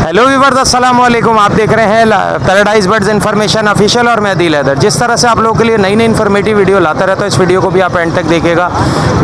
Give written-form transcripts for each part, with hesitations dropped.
Hello viewers, अस्सलाम वालेकुम। आप देख रहे हैं पैराडाइज बर्ड्स इन्फॉर्मेशन ऑफिशियल और मैं दिल हैदर। जिस तरह से आप लोगों के लिए नई नई इन्फॉर्मेटिव वीडियो लाता रहता हूँ, इस वीडियो को भी आप एंड तक देखिएगा।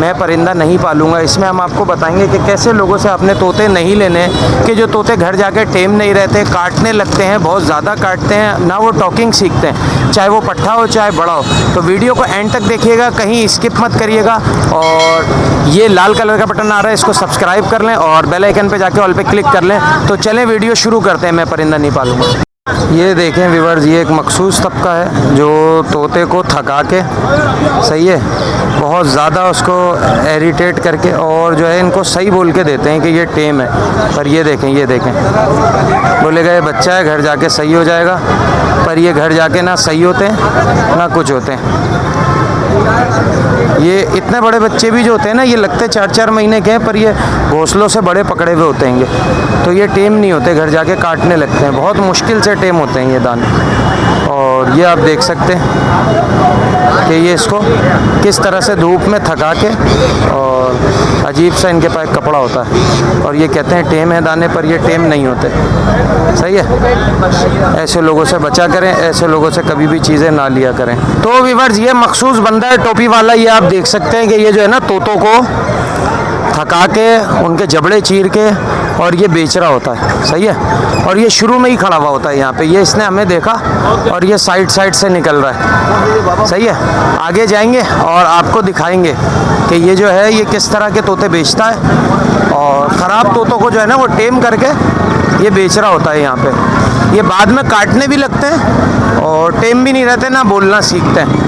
मैं परिंदा नहीं पालूंगा, इसमें हम आपको बताएंगे कि कैसे लोगों से अपने तोते नहीं लेने, कि जो तोते घर जाके टेम नहीं रहते, काटने लगते हैं, बहुत ज़्यादा काटते हैं, ना वो टॉकिंग सीखते हैं, चाहे वो पट्ठा हो चाहे बड़ा हो। तो वीडियो को एंड तक देखिएगा, कहीं स्किप मत करिएगा। और ये लाल कलर का बटन आ रहा है, इसको सब्सक्राइब कर लें और बेल आइकन पे जाके ऑल पे क्लिक कर लें। तो चलें वीडियो शुरू करते हैं। मैं परिंदा नहीं पालूंगा। ये देखें व्यूअर्स, ये एक मखसूस तबका है जो तोते को थका के, सही है, बहुत ज़्यादा उसको इरिटेट करके और जो है इनको सही बोल के देते हैं कि ये टेम है। पर ये देखें बोलेगा ये बच्चा है, घर जाके सही हो जाएगा, पर ये घर जाके ना सही होते हैं ना कुछ होते हैं। ये इतने बड़े बच्चे भी जो होते हैं ना, ये लगते 4-4 महीने के हैं, पर ये घोंसलों से बड़े पकड़े हुए होते हैं ये। तो ये टेम नहीं होते, घर जाके काटने लगते हैं, बहुत मुश्किल से टेम होते हैं ये दाने। और ये आप देख सकते हैं कि ये इसको किस तरह से धूप में थका के, और अजीब सा इनके पास कपड़ा होता है और ये कहते हैं टेम है दाने, पर ये टेम नहीं होते। सही है, ऐसे लोगों से बचा करें, ऐसे लोगों से कभी भी चीज़ें ना लिया करें। तो व्यूअर्स, ये मखसूस बंदा है टोपी वाला, ये आप देख सकते हैं कि ये जो है ना तोतों को थका के, उनके जबड़े चीर के और ये बेच रहा होता है। सही है, और ये शुरू में ही खड़ा हुआ होता है यहाँ पे। ये इसने हमें देखा और ये साइड से निकल रहा है। सही है, आगे जाएंगे और आपको दिखाएंगे कि ये जो है ये किस तरह के तोते बेचता है, और ख़राब तोतों को जो है ना वो टेम करके ये बेच रहा होता है यहाँ पे। ये बाद में काटने भी लगते हैं और टेम भी नहीं रहते, ना बोलना सीखते हैं।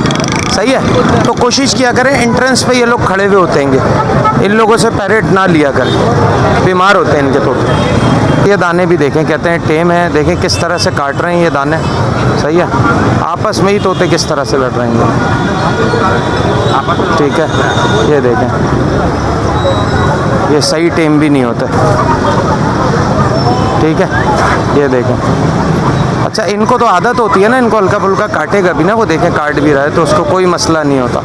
सही है, तो कोशिश किया करें, एंट्रेंस पे ये लोग खड़े हुए होते हैं, इन लोगों से पैरेट ना लिया करें, बीमार होते हैं इनके तोते। ये दाने भी देखें, कहते हैं टेम है, देखें किस तरह से काट रहे हैं ये दाने। सही है, आपस में ही तोते किस तरह से लड़ रहे हैं, ठीक है। ये देखें, ये सही टेम भी नहीं होते, ठीक है। ये देखें, अच्छा इनको तो आदत होती है ना, इनको हल्का फुल्का काटेगा भी ना, वो देखें काट भी रहा है तो उसको कोई मसला नहीं होता।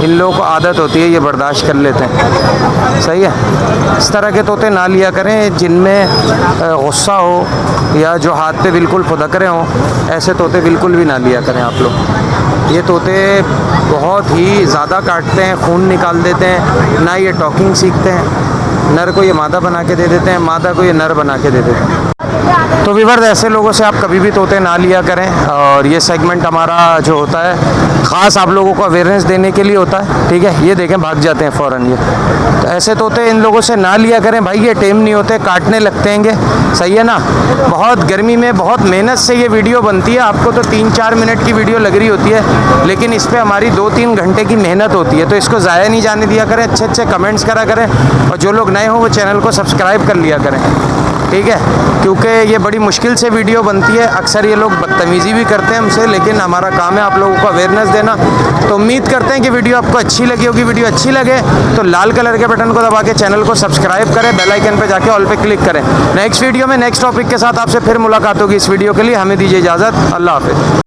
इन लोगों को आदत होती है, ये बर्दाश्त कर लेते हैं। सही है, इस तरह के तोते ना लिया करें जिनमें गुस्सा हो या जो हाथ पे बिल्कुल फुदकरे हों, ऐसे तोते बिल्कुल भी ना लिया करें आप लोग। ये तोते बहुत ही ज़्यादा काटते हैं, खून निकाल देते हैं, ना ये टॉकिंग सीखते हैं। नर को ये मादा बना के दे देते हैं, मादा को ये नर बना के दे देते हैं। तो व्यूअर्स, ऐसे लोगों से आप कभी भी तोते ना लिया करें। और ये सेगमेंट हमारा जो होता है ख़ास आप लोगों को अवेयरनेस देने के लिए होता है, ठीक है। ये देखें भाग जाते हैं फ़ौरन ये। तो ऐसे तोते इन लोगों से ना लिया करें भाई, ये टेम नहीं होते, काटने लगते हैं। सही है ना, बहुत गर्मी में बहुत मेहनत से ये वीडियो बनती है। आपको तो 3-4 मिनट की वीडियो लग रही होती है, लेकिन इस पर हमारी 2-3 घंटे की मेहनत होती है। तो इसको ज़ाया नहीं जाने दिया करें, अच्छे अच्छे कमेंट्स करा करें, और जो लोग नए हों वो चैनल को सब्सक्राइब कर लिया करें, ठीक है। क्योंकि ये बड़ी मुश्किल से वीडियो बनती है, अक्सर ये लोग बदतमीज़ी भी करते हैं हमसे, लेकिन हमारा काम है आप लोगों को अवेयरनेस देना। तो उम्मीद करते हैं कि वीडियो आपको अच्छी लगी होगी। वीडियो अच्छी लगे तो लाल कलर के बटन को दबा के चैनल को सब्सक्राइब करें, बेल आइकन पे जाके ऑल पे क्लिक करें। नेक्स्ट वीडियो में नेक्स्ट टॉपिक के साथ आपसे फिर मुलाकात होगी। इस वीडियो के लिए हमें दीजिए इजाज़त। अल्लाह हाफ़िज़।